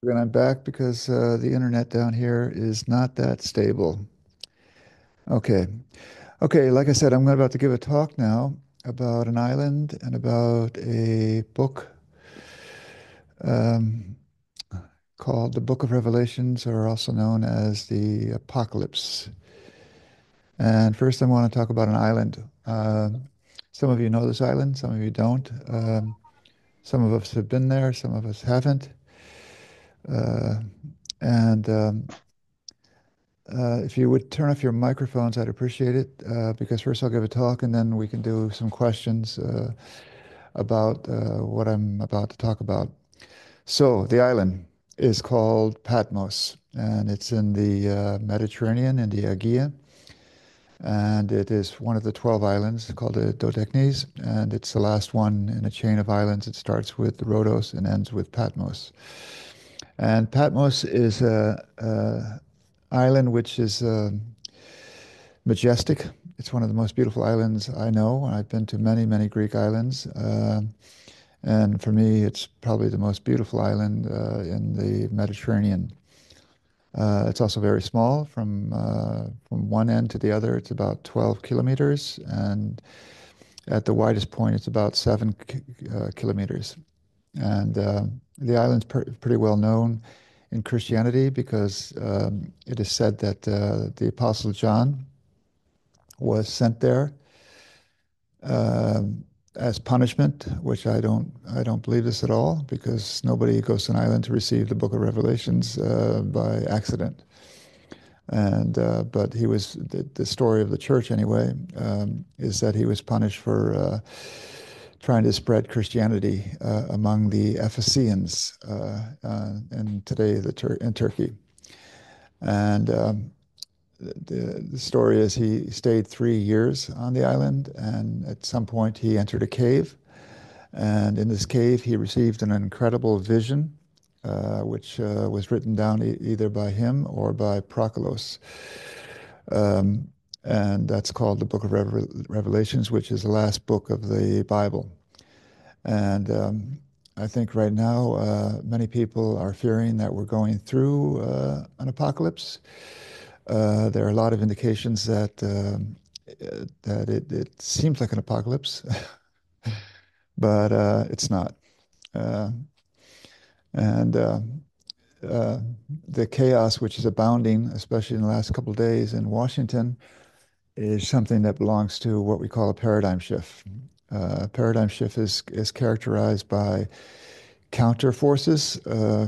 And I'm back because the internet down here is not that stable. Okay. Okay, like I said, I'm about to give a talk now about an island and about a book um, called the Book of Revelations, or also known as the Apocalypse. And first, I want to talk about an island. Some of you know this island, some of you don't. Some of us have been there, some of us haven't. Uh, and if you would turn off your microphones, I'd appreciate it, because first I'll give a talk and then we can do some questions about what I'm about to talk about. So, the island is called Patmos, and it's in the Mediterranean, in the Aegean, and it is one of the 12 islands called the Dodecnes, and it's the last one in a chain of islands. It starts with Rhodos and ends with Patmos. And Patmos is a island which is majestic. It's one of the most beautiful islands I know. I've been to many, many Greek islands. And for me, it's probably the most beautiful island in the Mediterranean. It's also very small from one end to the other. It's about 12 kilometers. And at the widest point, it's about 7 kilometers. And the island's pretty well known in Christianity because it is said that the Apostle John was sent there um, as punishment, which I don't believe this at all, because nobody goes to an island to receive the Book of Revelations by accident. And but he was the story of the church anyway is that he was punished for trying to spread Christianity among the Ephesians and today in Turkey. And the story is he stayed 3 years on the island, and at some point he entered a cave. And in this cave, he received an incredible vision, which was written down either by him or by Proculos. Um, and that's called the Book of Revelations, which is the last book of the Bible. And I think right now, many people are fearing that we're going through an apocalypse. There are a lot of indications that it seems like an apocalypse, but it's not. Uh, and uh, the chaos which is abounding, especially in the last couple of days in Washington, is something that belongs to what we call a paradigm shift. Paradigm shift is characterized by counter forces.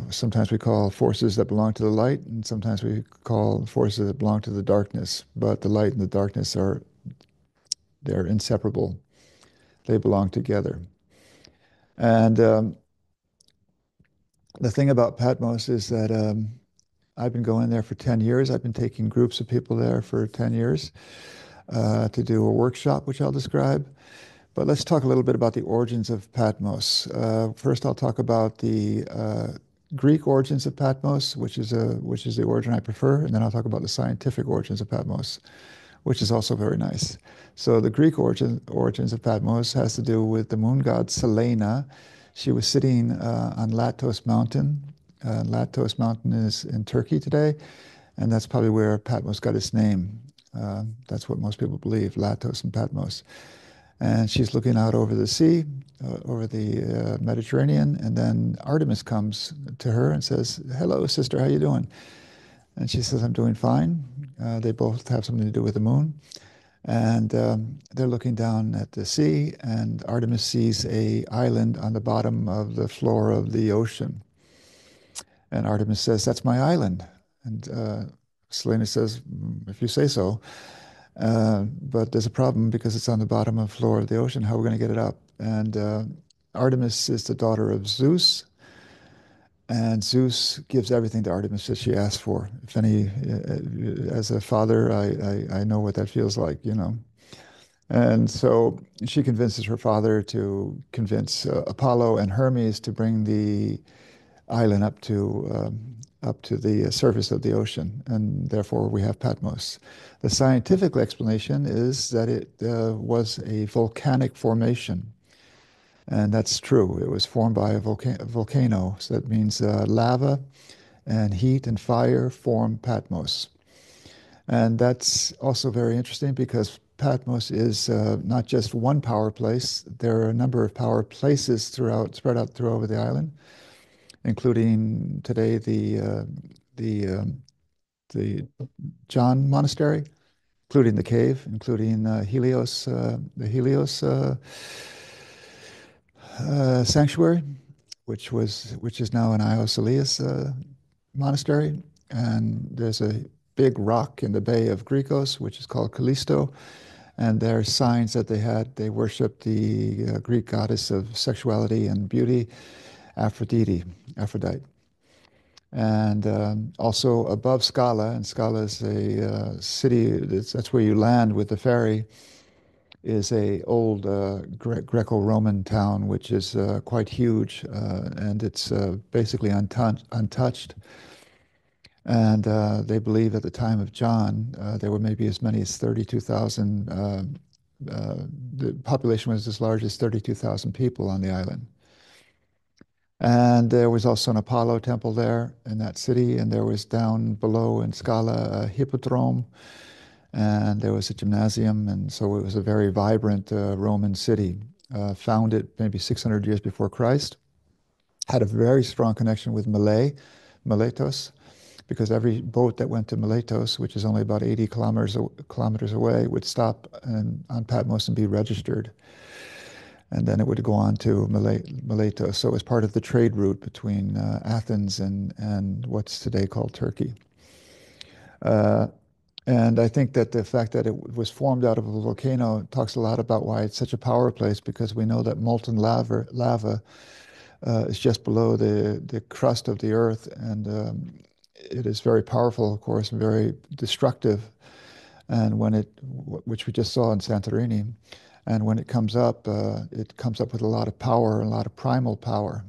Sometimes we call forces that belong to the light, and sometimes we call forces that belong to the darkness. But the light and the darkness they're inseparable. They belong together. And the thing about Patmos is that I've been going there for 10 years. I've been taking groups of people there for 10 years to do a workshop, which I'll describe. But let's talk a little bit about the origins of Patmos. First, I'll talk about the Greek origins of Patmos, which is the origin I prefer, and then I'll talk about the scientific origins of Patmos, which is also very nice. So the Greek origins of Patmos has to do with the moon god Selene. She was sitting on Latos Mountain. Latos Mountain is in Turkey today, and that's probably where Patmos got its name. That's what most people believe, Latos and Patmos. And she's looking out over the sea, over the Mediterranean, and then Artemis comes to her and says, "Hello, sister, how you doing?" And she says, "I'm doing fine." They both have something to do with the moon. And they're looking down at the sea, and Artemis sees a island on the bottom of the floor of the ocean. And Artemis says, "That's my island." And Selena says, "If you say so." But there's a problem because it's on the bottom of the floor of the ocean. How are we going to get it up? And Artemis is the daughter of Zeus, and Zeus gives everything to Artemis that she asks for. If any, as a father, I know what that feels like, you know. And so she convinces her father to convince Apollo and Hermes to bring the island up to the surface of the ocean, and therefore we have Patmos. The scientific explanation is that it was a volcanic formation. And that's true. It was formed by a volcano. So that means lava and heat and fire form Patmos. And that's also very interesting because Patmos is not just one power place. There are a number of power places spread out through over the island, including today the the John Monastery, including the cave, including the Helios sanctuary, which is now an Io Solis monastery, and there's a big rock in the Bay of Grecos, which is called Callisto, and there are signs that they had. They worshipped the Greek goddess of sexuality and beauty, Aphrodite. And also above Scala, and Scala is a city, that's where you land with the ferry, is a old Greco-Roman town, which is quite huge, and it's basically untouched. And they believe at the time of John, there were maybe as many as 32,000. The population was as large as 32,000 people on the island. And there was also an Apollo temple there in that city, and there was down below in Scala a hippodrome, and there was a gymnasium, and so it was a very vibrant Roman city, founded maybe 600 years before Christ. Had a very strong connection with Miletos, because every boat that went to Miletos, which is only about 80 kilometers away, would stop on Patmos and be registered. And then it would go on to Miletos. So it was part of the trade route between Athens and what's today called Turkey. Uh, and I think that the fact that it was formed out of a volcano talks a lot about why it's such a power place, because we know that molten lava is just below the crust of the earth, and it is very powerful, of course, and very destructive. And which we just saw in Santorini, and when it comes up with a lot of power, a lot of primal power.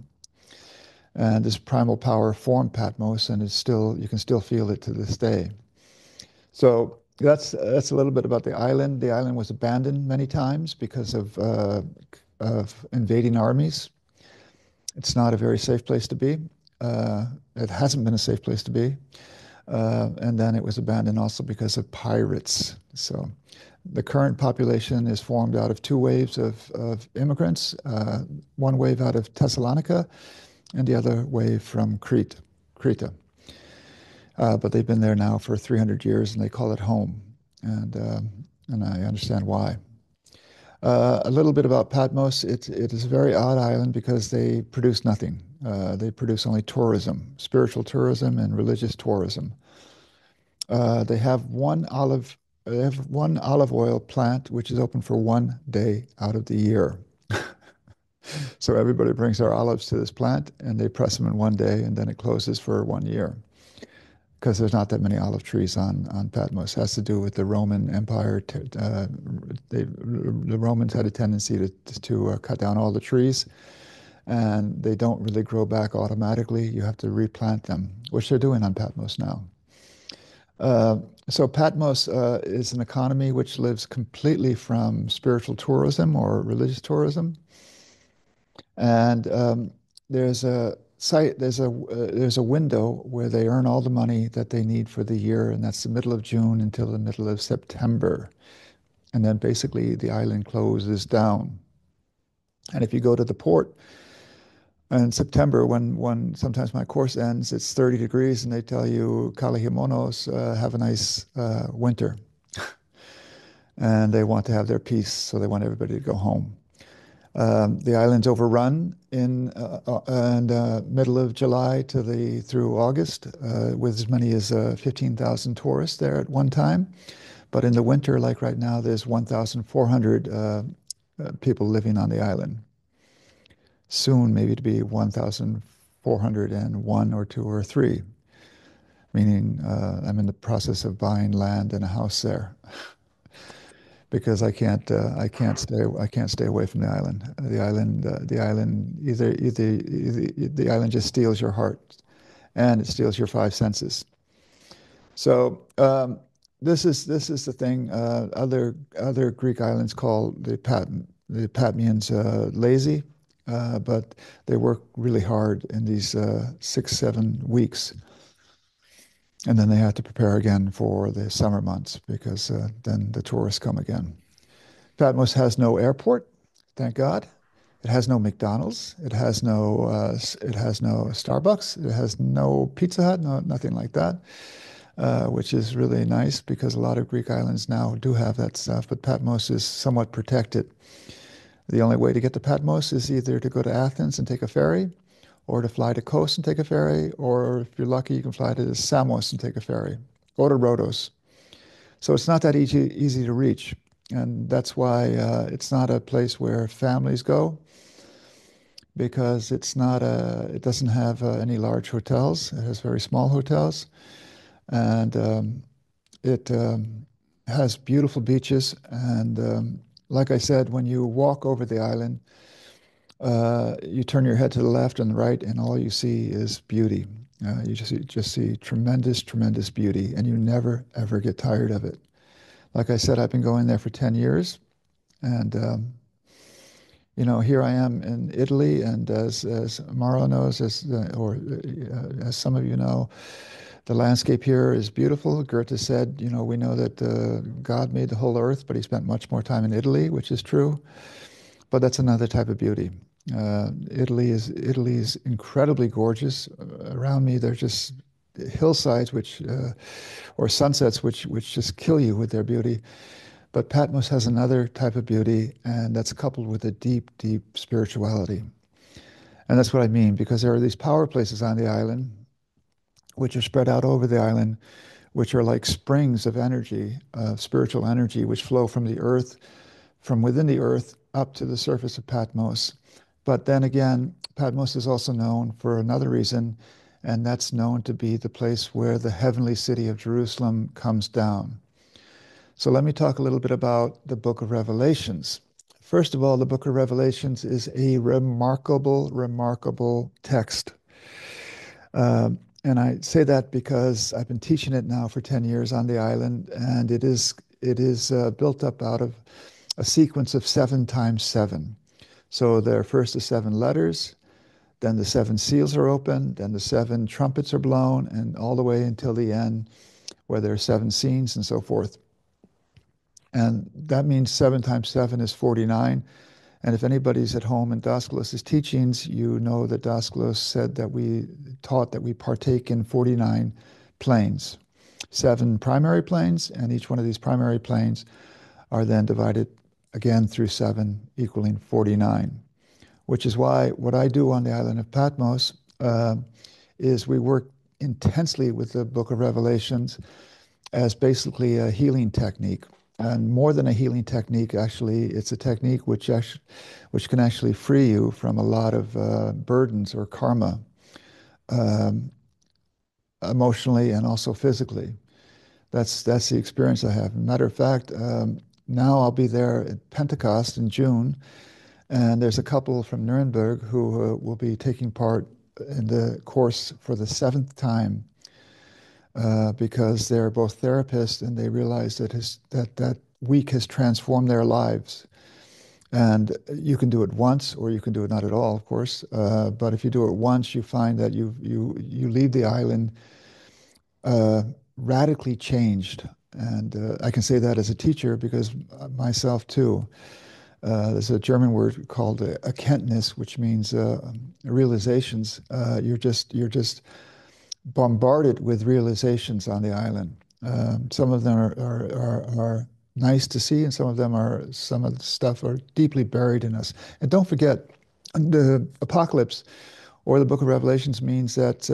And this primal power formed Patmos, and you can still feel it to this day. So that's a little bit about the island. The island was abandoned many times because of invading armies. It's not a very safe place to be. It hasn't been a safe place to be. And then it was abandoned also because of pirates. So the current population is formed out of two waves of immigrants, one wave out of Thessalonica and the other wave from Crete. But they've been there now for 300 years, and they call it home. And I understand why. A little bit about Patmos. It is a very odd island because they produce nothing. They produce only tourism, spiritual tourism and religious tourism. They have they have one olive oil plant which is open for 1 day out of the year. So everybody brings their olives to this plant and they press them in 1 day, and then it closes for 1 year because there's not that many olive trees on Patmos. It has to do with the Roman Empire. The Romans had a tendency to cut down all the trees, and they don't really grow back automatically. You have to replant them, which they're doing on Patmos now. Uh, so Patmos is an economy which lives completely from spiritual tourism or religious tourism, and there's a site, there's a window where they earn all the money that they need for the year, and that's the middle of June until the middle of September, and then basically the island closes down. And if you go to the port in September, when sometimes my course ends, it's 30 degrees, and they tell you, Kalihimonos, have a nice winter. And they want to have their peace, so they want everybody to go home. The island's overrun in middle of July through August, with as many as 15,000 tourists there at one time. But in the winter, like right now, there's 1,400 people living on the island. Soon, maybe to be 1,401 or two or three, meaning I'm in the process of buying land and a house there because I can't stay away from the island. The island just steals your heart, and it steals your five senses. So this is the thing. Other Greek islands call the Patmians lazy. but they work really hard in these 6, 7 weeks. And then they have to prepare again for the summer months because then the tourists come again. Patmos has no airport, thank God. It has no McDonald's. It has no Starbucks. It has no Pizza Hut. No, nothing like that, which is really nice because a lot of Greek islands now do have that stuff. But Patmos is somewhat protected. The only way to get to Patmos is either to go to Athens and take a ferry, or to fly to Kos and take a ferry, or if you're lucky, you can fly to Samos and take a ferry, or to Rhodos. So it's not that easy to reach. And that's why it's not a place where families go because it doesn't have any large hotels. It has very small hotels. And it has beautiful beaches. And like I said, when you walk over the island, you turn your head to the left and the right, and all you see is beauty. You just see tremendous, tremendous beauty, and you never, ever get tired of it. Like I said, I've been going there for 10 years, and here I am in Italy, and as Mara knows, as some of you know, the landscape here is beautiful. Goethe said, we know that God made the whole earth, but he spent much more time in Italy, which is true. But that's another type of beauty. Italy is incredibly gorgeous. Around me, there's just hillsides or sunsets which just kill you with their beauty. But Patmos has another type of beauty, and that's coupled with a deep, deep spirituality. And that's what I mean, because there are these power places on the island, which are spread out over the island, which are like springs of energy, spiritual energy, which flow from the earth, from within the earth up to the surface of Patmos. But then again, Patmos is also known for another reason, and that's known to be the place where the heavenly city of Jerusalem comes down. So let me talk a little bit about the book of Revelations. First of all, the book of Revelations is a remarkable, remarkable text. And I say that because I've been teaching it now for 10 years on the island, and it is built up out of a sequence of 7 times 7. So there are first the 7 letters, then the 7 seals are opened, then the 7 trumpets are blown, and all the way until the end, where there are 7 scenes and so forth. And that means 7 times 7 is 49. And if anybody's at home in Daskalos's teachings, you know that Daskalos said that we taught that we partake in 49 planes, 7 primary planes, and each one of these primary planes are then divided again through 7, equaling 49, which is why what I do on the island of Patmos is we work intensely with the book of Revelations as basically a healing technique. And more than a healing technique, actually, it's a technique which can actually free you from a lot of burdens or karma, um, emotionally and also physically. That's the experience I have. Matter of fact, now I'll be there at Pentecost in June, and there's a couple from Nuremberg who will be taking part in the course for the 7th time because they're both therapists and they realize that week has transformed their lives. And you can do it once, or you can do it not at all, of course. But if you do it once, you find that you leave the island uh, radically changed. And I can say that as a teacher because myself too. There's a German word called Erkenntnis, which means realizations. You're just bombarded with realizations on the island. Some of them are nice to see, and some of the stuff are deeply buried in us. And don't forget, the apocalypse or the book of Revelations means that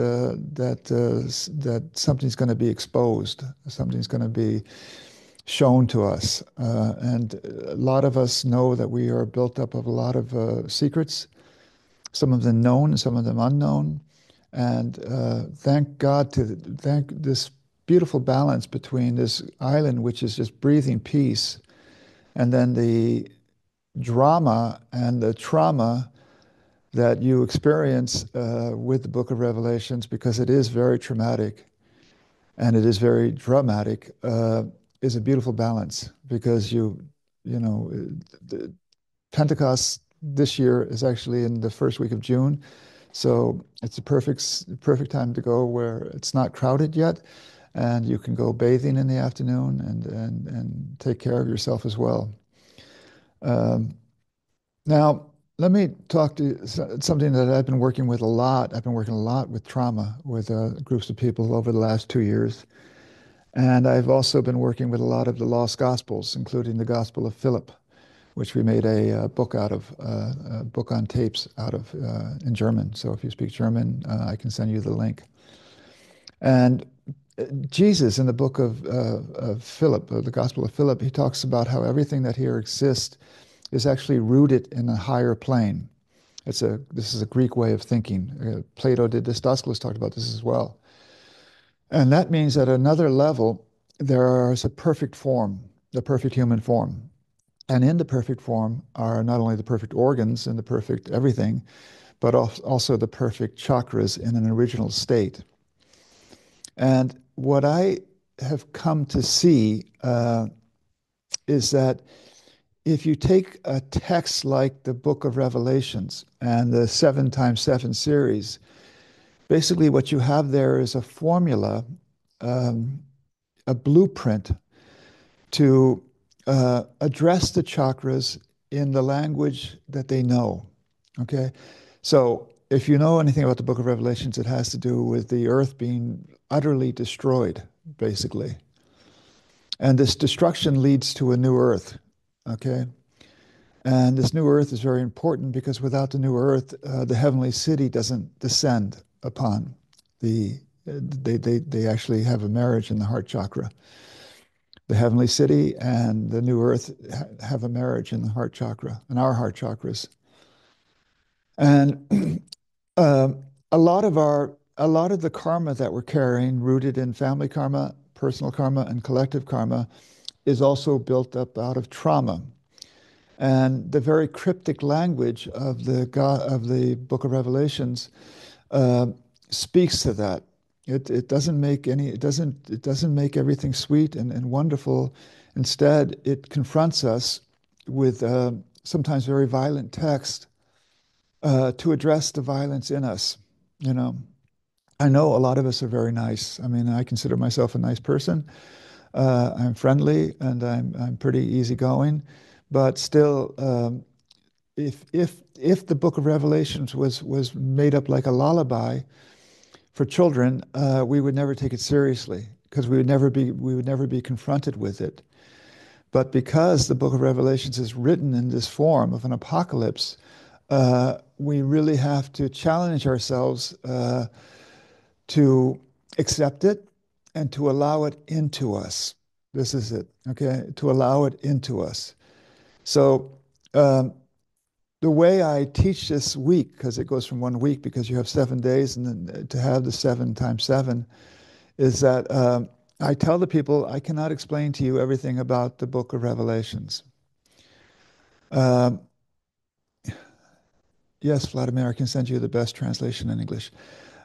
something's going to be exposed, something's going to be shown to us, and a lot of us know that we are built up of a lot of secrets, some of them known and some of them unknown. And thank this beautiful balance between this island, which is just breathing peace, and then the drama and the trauma that you experience with the book of Revelations, because it is very traumatic and it is very dramatic, is a beautiful balance because you know, the Pentecost this year is actually in the first week of June. So it's a perfect time to go where it's not crowded yet, and you can go bathing in the afternoon and take care of yourself as well. Um, Now, let me talk to you something that I've been working with a lot. I've been working a lot with trauma with groups of people over the last 2 years. And I've also been working with a lot of the lost gospels, including the Gospel of Philip, which we made a book out of, a book on tapes out of in German. So if you speak German, I can send you the link. And Jesus, in the book of Philip, the Gospel of Philip, he talks about how everything that here exists is actually rooted in a higher plane. This is a Greek way of thinking. Plato did this. Aeschylus talked about this as well. And that means at another level, there is a perfect form, the perfect human form. And in the perfect form are not only the perfect organs and the perfect everything, but also the perfect chakras in an original state. And what I have come to see is that if you take a text like the Book of Revelations and the 7 times 7 series, basically what you have there is a formula, um, a blueprint to address the chakras in the language that they know. Okay. So if you know anything about the Book of Revelations, it has to do with the earth being utterly destroyed, basically. And this destruction leads to a new earth. Okay. And this new earth is very important because without the new earth, the heavenly city doesn't descend upon the, they actually have a marriage in the heart chakra. The heavenly city and the new earth have a marriage in the heart chakra, in our heart chakras. And uh, a lot of the karma that we're carrying, rooted in family karma, personal karma, and collective karma, is also built up out of trauma. And the very cryptic language of the Book of Revelations uh, speaks to that. It doesn't make it doesn't make everything sweet and wonderful. Instead, it confronts us with sometimes very violent text to address the violence in us. You know, I know a lot of us are very nice. I mean, I consider myself a nice person. I'm friendly and I'm pretty easygoing, but still, if the Book of Revelations was made up like a lullaby for children, we would never take it seriously because we would never be confronted with it. But because the Book of Revelations is written in this form of an apocalypse, we really have to challenge ourselves to accept it and to allow it into us. This is it, okay? To allow it into us. So um, the way I teach this week, because it goes from 1 week because you have 7 days, and then to have the 7 times 7, is that I tell the people I cannot explain to you everything about the Book of Revelations. Um, yes, Vladimir, I can send you the best translation in English.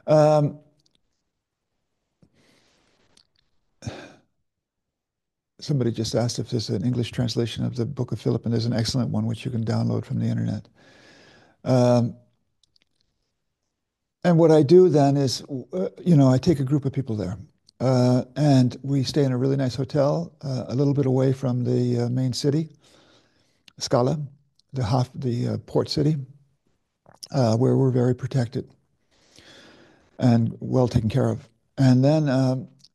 Um, Somebody just asked if there's an English translation of the Book of Philip, and there's an excellent one which you can download from the internet. Um, and what I do then is, I take a group of people there, and we stay in a really nice hotel, a little bit away from the main city, Scala, the port city, where we're very protected and well taken care of. And then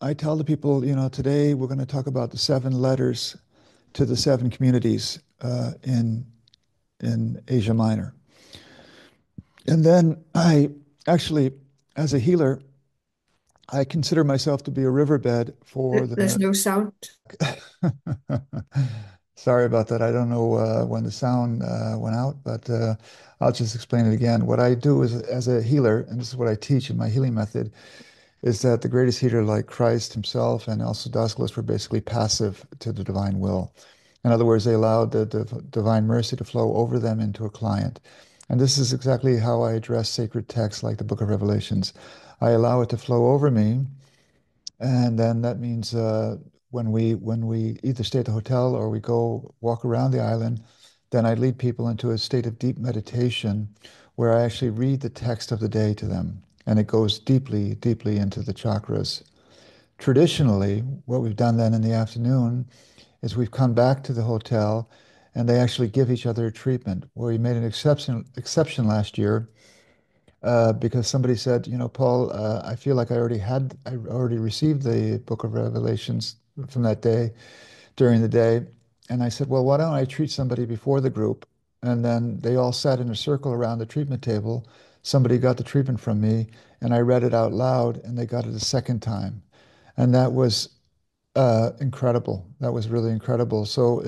I tell the people, today we're going to talk about the 7 letters to the 7 communities in Asia Minor. And then I actually, as a healer, I consider myself to be a riverbed for There's the. no sound. Sorry about that. I don't know when the sound went out, but I'll just explain it again. What I do is, as a healer, and this is what I teach in my healing method, is that the greatest healer, like Christ himself and also Aeschylus, were basically passive to the divine will. In other words, they allowed the divine mercy to flow over them into a client. And this is exactly how I address sacred texts like the Book of Revelations. I allow it to flow over me, and then that means when we either stay at the hotel or we go walk around the island, then I lead people into a state of deep meditation where I actually read the text of the day to them, and it goes deeply, deeply into the chakras. Traditionally, what we've done then in the afternoon is we've come back to the hotel and they actually give each other a treatment. Well, we made an exception last year because somebody said, Paul, I feel like I already received the Book of Revelations from that day during the day. And I said, well, why don't I treat somebody before the group? And then they all sat in a circle around the treatment table. Somebody got the treatment from me, and I read it out loud, and they got it a second time. And that was incredible. That was really incredible. So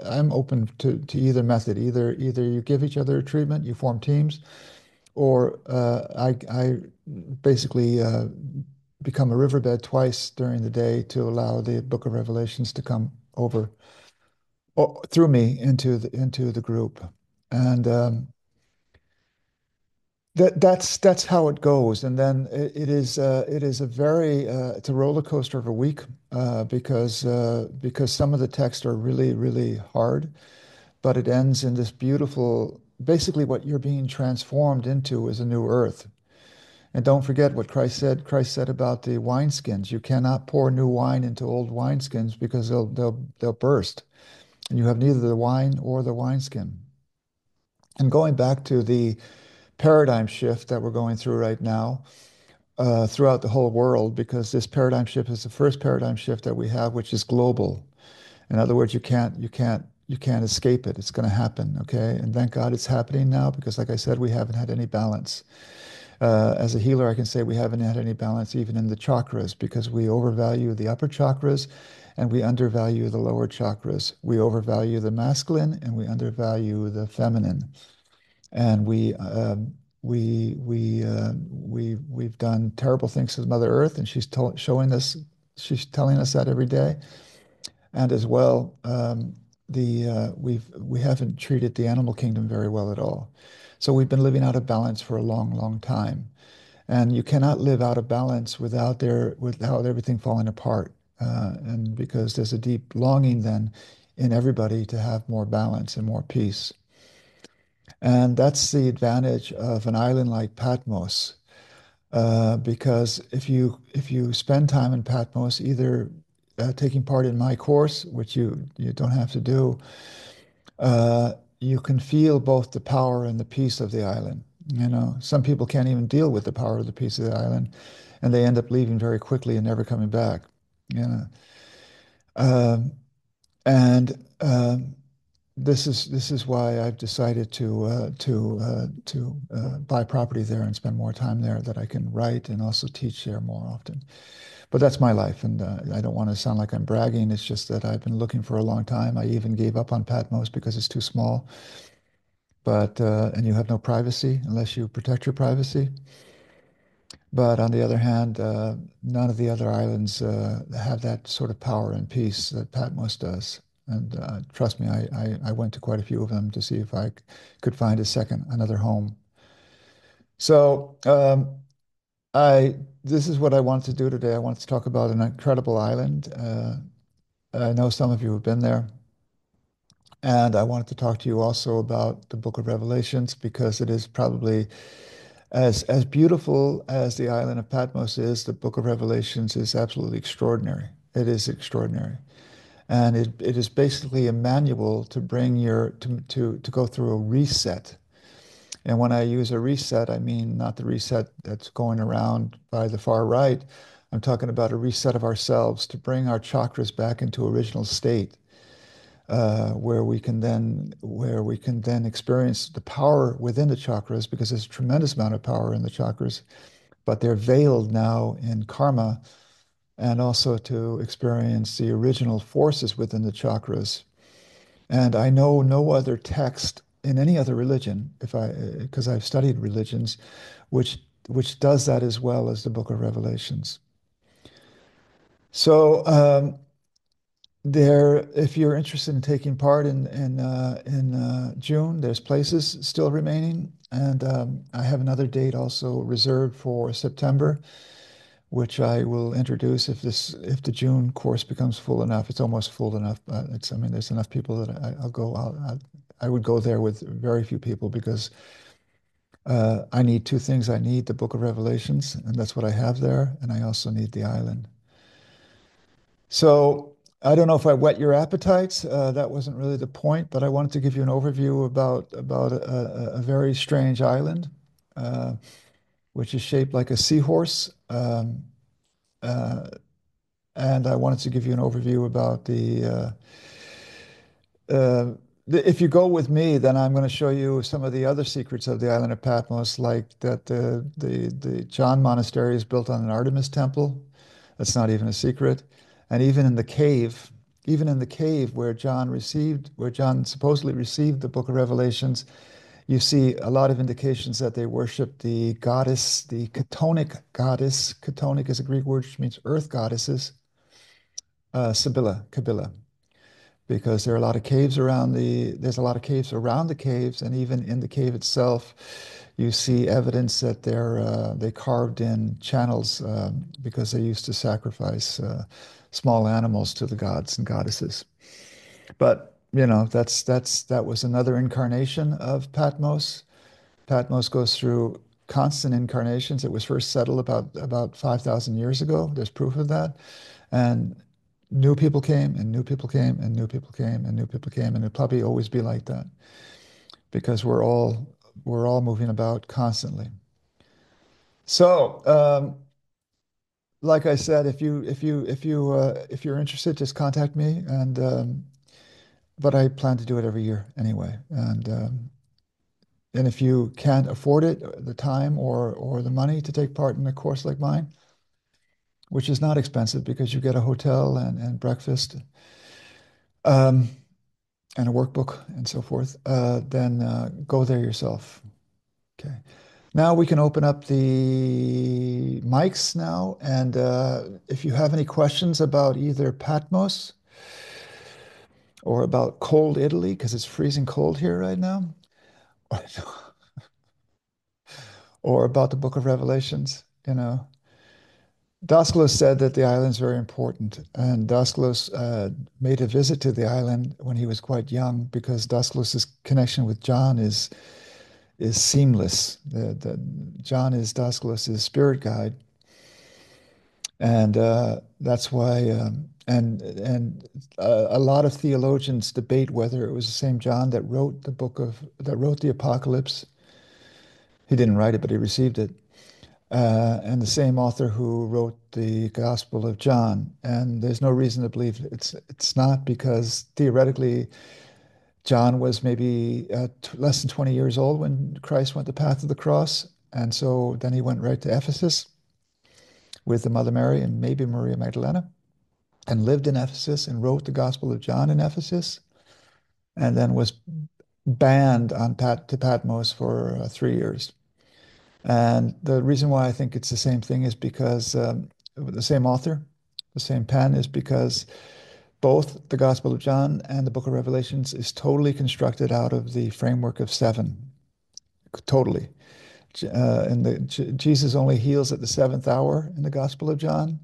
I'm open to either method. Either you give each other a treatment, you form teams, or I basically become a riverbed twice during the day to allow the Book of Revelations to come over through me into the group, and that's how it goes. And then it is a very it's a roller coaster of a week because some of the texts are really hard, but it ends in this beautiful. Basically, what you're being transformed into is a new earth. And don't forget what Christ said. Christ said about the wineskins. You cannot pour new wine into old wineskins because they'll burst, and you have neither the wine or the wineskin. And going back to the paradigm shift that we're going through right now, throughout the whole world, because this paradigm shift is the first paradigm shift that we have, which is global. In other words, you can't escape it. It's going to happen, okay? And thank God it's happening now because, like I said, we haven't had any balance. As a healer, I can say we haven't had any balance even in the chakras because we overvalue the upper chakras and we undervalue the lower chakras. We overvalue the masculine and we undervalue the feminine. And we've done terrible things to Mother Earth, and she's telling us that every day. And as well, we haven't treated the animal kingdom very well at all. So we've been living out of balance for a long time. And you cannot live out of balance without everything falling apart. And because there's a deep longing then in everybody to have more balance and more peace. And that's the advantage of an island like Patmos. Because if you spend time in Patmos, either taking part in my course, which you don't have to do, you can feel both the power and the peace of the island. Some people can't even deal with the power of the peace of the island, and they end up leaving very quickly and never coming back. You know, um, and this is why I've decided to buy property there and spend more time there that I can write and also teach there more often. But that's my life, and I don't want to sound like I'm bragging. It's just that I've been looking for a long time. I even gave up on Patmos because it's too small. But and you have no privacy unless you protect your privacy. But on the other hand, none of the other islands have that sort of power and peace that Patmos does. And trust me, I went to quite a few of them to see if I could find another home. So this is what I wanted to do today. I wanted to talk about an incredible island. I know some of you have been there. And I wanted to talk to you also about the Book of Revelations because it is probably as beautiful as the island of Patmos is, the Book of Revelations is absolutely extraordinary. It is extraordinary. And it is basically a manual to bring to go through a reset. And when I use a reset, I mean not the reset that's going around by the far right. I'm talking about a reset of ourselves to bring our chakras back into original state, where we can then experience the power within the chakras because there's a tremendous amount of power in the chakras, but they're veiled now in karma, and also to experience the original forces within the chakras. And I know no other text in any other religion, if I because I've studied religions, which does that as well as the Book of Revelations. So if you're interested in taking part in June, there's places still remaining, and I have another date also reserved for September, which I will introduce if the June course becomes full enough. It's almost full enough, but I mean there's enough people that I'll go out. I would go there with very few people because I need two things. I need the Book of Revelations, and that's what I have there, and I also need the island. So I don't know if I whet your appetites. That wasn't really the point, but I wanted to give you an overview about a very strange island, uh, which is shaped like a seahorse. Uh, and I wanted to give you an overview about uh, if you go with me, then I'm going to show you some of the other secrets of the island of Patmos, like that the John Monastery is built on an Artemis temple. That's not even a secret. And even in the cave where John supposedly received the Book of Revelations, you see a lot of indications that they worship the goddess, the Chthonic goddess. Chthonic is a Greek word which means earth goddesses, Kybilla, because there are a lot of caves around there's a lot of caves around the caves, and even in the cave itself, you see evidence that they carved in channels because they used to sacrifice small animals to the gods and goddesses. But that was another incarnation of Patmos. Patmos goes through constant incarnations. It was first settled about 5,000 years ago. There's proof of that. And new people came and new people came and new people came and new people came. And it'll probably always be like that because we're all moving about constantly. So, like I said, if you're interested, just contact me. But I plan to do it every year anyway. And if you can't afford it, the time or the money to take part in a course like mine, which is not expensive because you get a hotel and breakfast, um, and a workbook and so forth, then go there yourself. Okay. Now we can open up the mics now. And if you have any questions about either Patmos or about cold Italy, because it's freezing cold here right now, or about the Book of Revelations, Dascalos said that the island's very important, and Dascalos made a visit to the island when he was quite young because Dascalos's connection with John is seamless. John is Dascalos's spirit guide, and that's why. A lot of theologians debate whether it was the same John that wrote the Apocalypse. He didn't write it, but he received it. And the same author who wrote the Gospel of John. And there's no reason to believe it's not because theoretically John was maybe less than 20 years old when Christ went the path of the cross. And so then he went right to Ephesus with the Mother Mary and maybe Maria Magdalena and lived in Ephesus and wrote the Gospel of John in Ephesus and then was banned to Patmos for 3 years. And the reason why I think it's the same thing is because the same author, the same pen, is because both the Gospel of John and the Book of Revelations is totally constructed out of the framework of seven, totally. Jesus only heals at the seventh hour in the Gospel of John,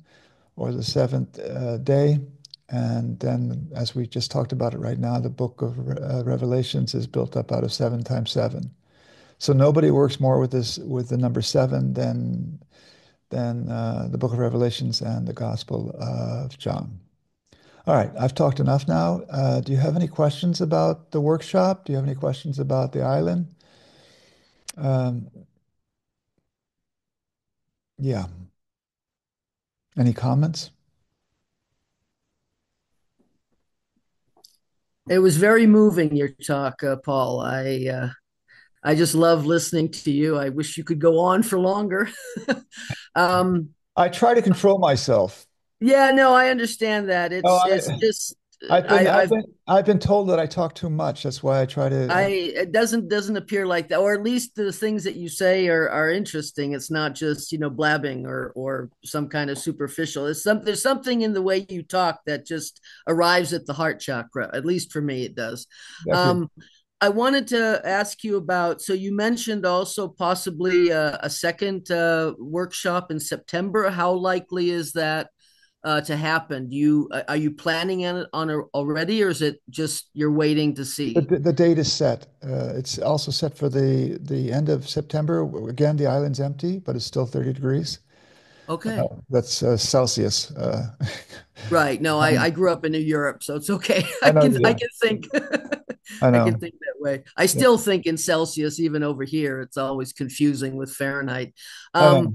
or the seventh day. And then, as we just talked about it right now, the Book of Revelations is built up out of 7 times 7. So nobody works more with the number seven than the Book of Revelations and the Gospel of John. All right, I've talked enough now. Do you have any questions about the workshop? Do you have any questions about the island? Um, yeah. Any comments? It was very moving, your talk, Paul. I just love listening to you. I wish you could go on for longer. um, I try to control myself. yeah, no, I understand that. Oh, It's just I've been I I've I've been I've been told that I talk too much. That's why I try I to. it doesn't appear like that, or at least the things that you say are interesting. It's not just blabbing or some kind of superficial. There's something in the way you talk that just arrives at the heart chakra. At least for me, it does. Thank you. Um, I wanted to ask you about. So you mentioned also possibly a second workshop in September. How likely is that? to happen? Do you are you planning on it already, or is it just you're waiting to see? The date is set. It's also set for the end of September. Again, the island's empty, but it's still 30 degrees. Okay. That's Celsius. Right. No, Um, I grew up in Europe, so it's okay. I know I you. can think I I can know. think that way. I Yeah, still think in Celsius, even over here. It's always confusing with Fahrenheit. I Um, know.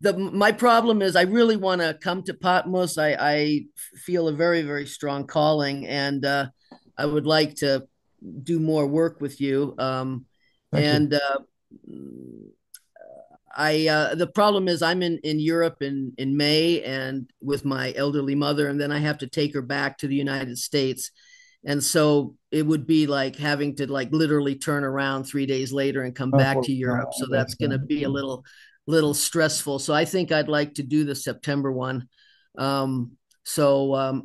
the my problem is I really want to come to Patmos. I feel a very strong calling, and I would like to do more work with you. Thank you. And I the problem is I'm in Europe in May and with my elderly mother, and then I have to take her back to the United States, and so it would be like having to like literally turn around 3 days later and come back to Europe. No, So that's that's going to be a little stressful. So I think I'd like to do the September one. Um,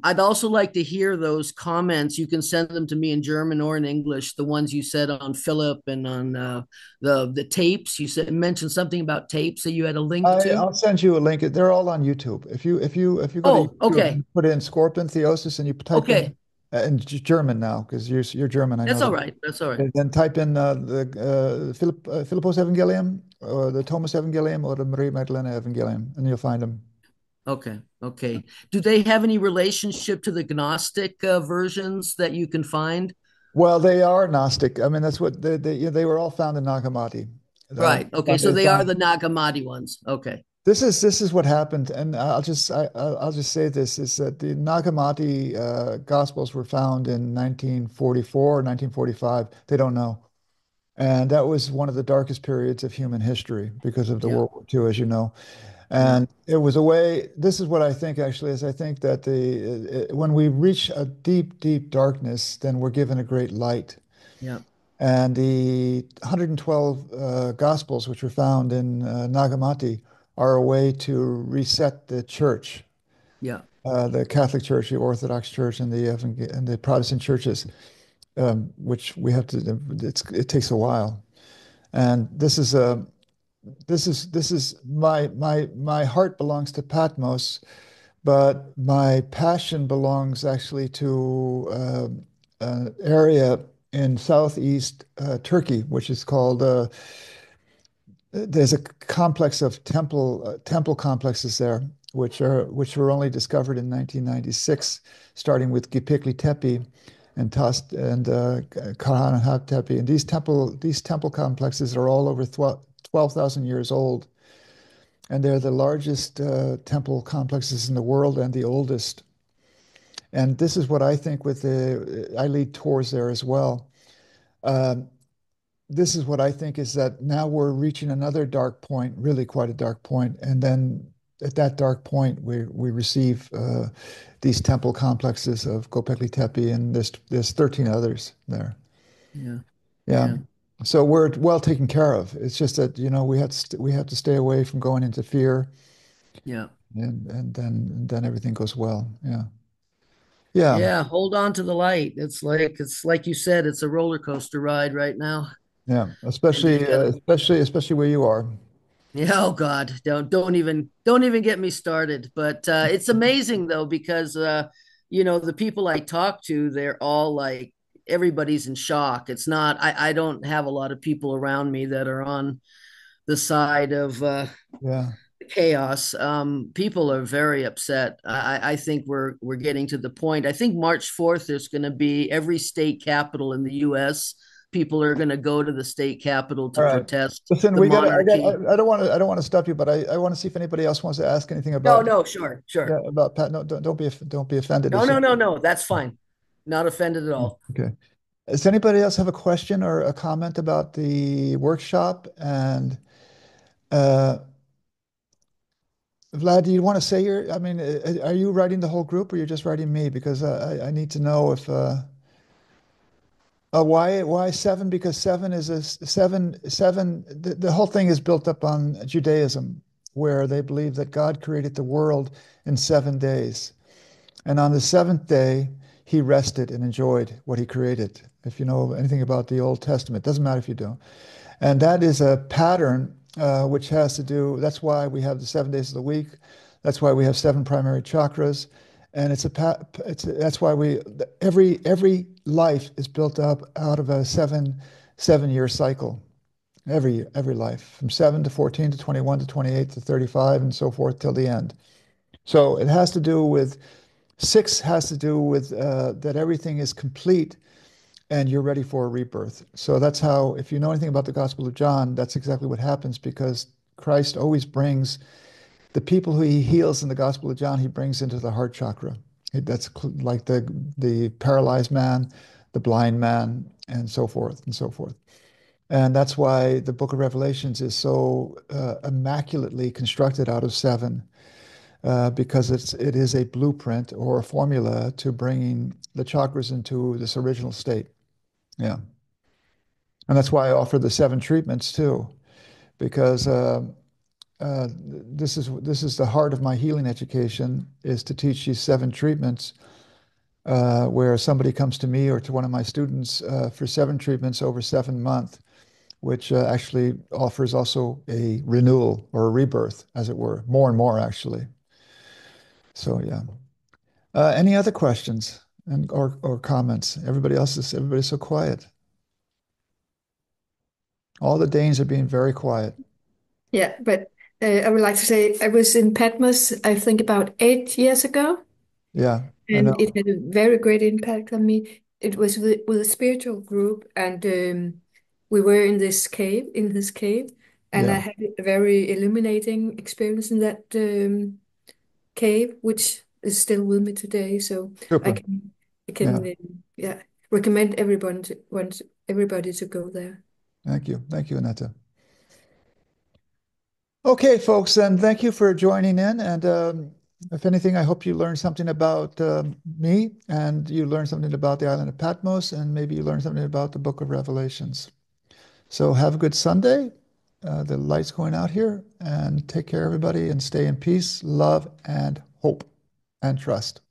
I'd also like to hear those comments. You can send them to me in German or in English. The ones you said on Philip and on the tapes. You said mentioned something about tapes that you had a link to. I'll send you a link. They're all on YouTube. If you go to Oh, YouTube okay, and put in scorpion theosis and you type okay. in German now because you're German, I know That's all that. right. That's all right. And then type in the Philippos Evangelium or the Thomas Evangelium or the Maria Magdalena Evangelium, and you'll find them. Okay, okay. Do they have any relationship to the Gnostic versions that you can find? Well, they are Gnostic. I mean, that's what they were all found in Nagamati. Right. Okay. So It's they are on. the Nagamadi ones. Okay. This is what happened, and I'll just say this is that the Nagamati Gospels were found in 1944 or 1945. They don't know, and that was one of the darkest periods of human history because of the Yeah. World War II, as you know. Yeah. And it was a way. This is what I think actually is. I think that when we reach a deep darkness, then we're given a great light. Yeah. And the 112 Gospels, which were found in Nagamati, are a way to reset the church, Yeah. the Catholic Church, the Orthodox Church, and the Protestant churches, which we have to. It takes a while, and this is my heart belongs to Patmos, but my passion belongs actually to an area in southeast Turkey, which is called there's a complex of temple complexes there, which were only discovered in 1996, starting with Gipikli Tepe and Tast and Karahanhat Tepe. And these temple complexes are all over 12,000 years old, and they're the largest temple complexes in the world and the oldest. And this is what I think I lead tours there as well. Um, this is what I think is that now we're reaching another dark point, really quite a dark point. And then at that dark point, we receive these temple complexes of Göbekli Tepe, and there's 13 others there. Yeah. Yeah. Yeah. So we're well taken care of. It's just that, we have to stay away from going into fear, Yeah. and then everything goes well. Yeah. Yeah. Yeah. Hold on to the light. It's like you said, it's a roller coaster ride right now. Yeah. And you Especially gotta especially where you are. Yeah, oh God, don't even get me started. But it's amazing though because the people I talk to, they're all like everybody's in shock. It's not I don't have a lot of people around me that are on the side of Yeah. chaos. People are very upset. I think we're getting to the point. I think March 4th there's going to be every state capital in the U.S. People are going to go to the state capital All to right. protest Listen, the we got to, monarchy. I don't want to stop you, but I want to see if anybody else wants to ask anything No, about, no, sure, yeah, sure. about Pat. No, don't be offended. No, It's no, just, no, no. That's fine. Not offended at all. okay. Does anybody else have a question or a comment about the workshop? And uh, Vlad, do you want to say I mean, are you writing the whole group or you're just writing me? Because I need to know if, why seven? Because seven is seven. The whole thing is built up on Judaism, where they believe that God created the world in 7 days, and on the seventh day he rested and enjoyed what he created. If you know anything about the Old Testament, doesn't matter if you don't. And that is a pattern which has to do. That's why we have the 7 days of the week. That's why we have seven primary chakras, and that's why we every life is built up out of a seven-year cycle. Every life from 7 to 14 to 21 to 28 to 35 and so forth till the end. So it has to do with six has to do with that everything is complete and you're ready for a rebirth. So that's how, if you know anything about the Gospel of John, that's exactly what happens because Christ always brings the people who he heals in the Gospel of John, he brings into the heart chakra. That's like the paralyzed man, the blind man, and so forth and so forth. And that's why the book of Revelations is so immaculately constructed out of seven, because it is a blueprint or a formula to bringing the chakras into this original state. Yeah. And that's why I offer the seven treatments too, because this is the heart of my healing education is to teach these seven treatments where somebody comes to me or to one of my students for seven treatments over 7 months, which actually offers also a renewal or a rebirth, as it were, more and more actually. So yeah. Any other questions and or comments? Everybody's so quiet. All the Danes are being very quiet. Yeah, but I would like to say I was in Patmos, I think about 8 years ago, Yeah, I and it know. had a very great impact on me. It was with a spiritual group, and we were in this cave, and I Yeah, had a very illuminating experience in that cave, which is still with me today. So I super. can, I Yeah, can, yeah, recommend everybody to go there. thank you. Thank you, Aneta. Okay, folks, then thank you for joining in. And if anything, I hope you learned something about me and you learned something about the island of Patmos and maybe you learned something about the book of Revelations. So have a good Sunday. The light's going out here and take care, everybody, and stay in peace, love, and hope and trust.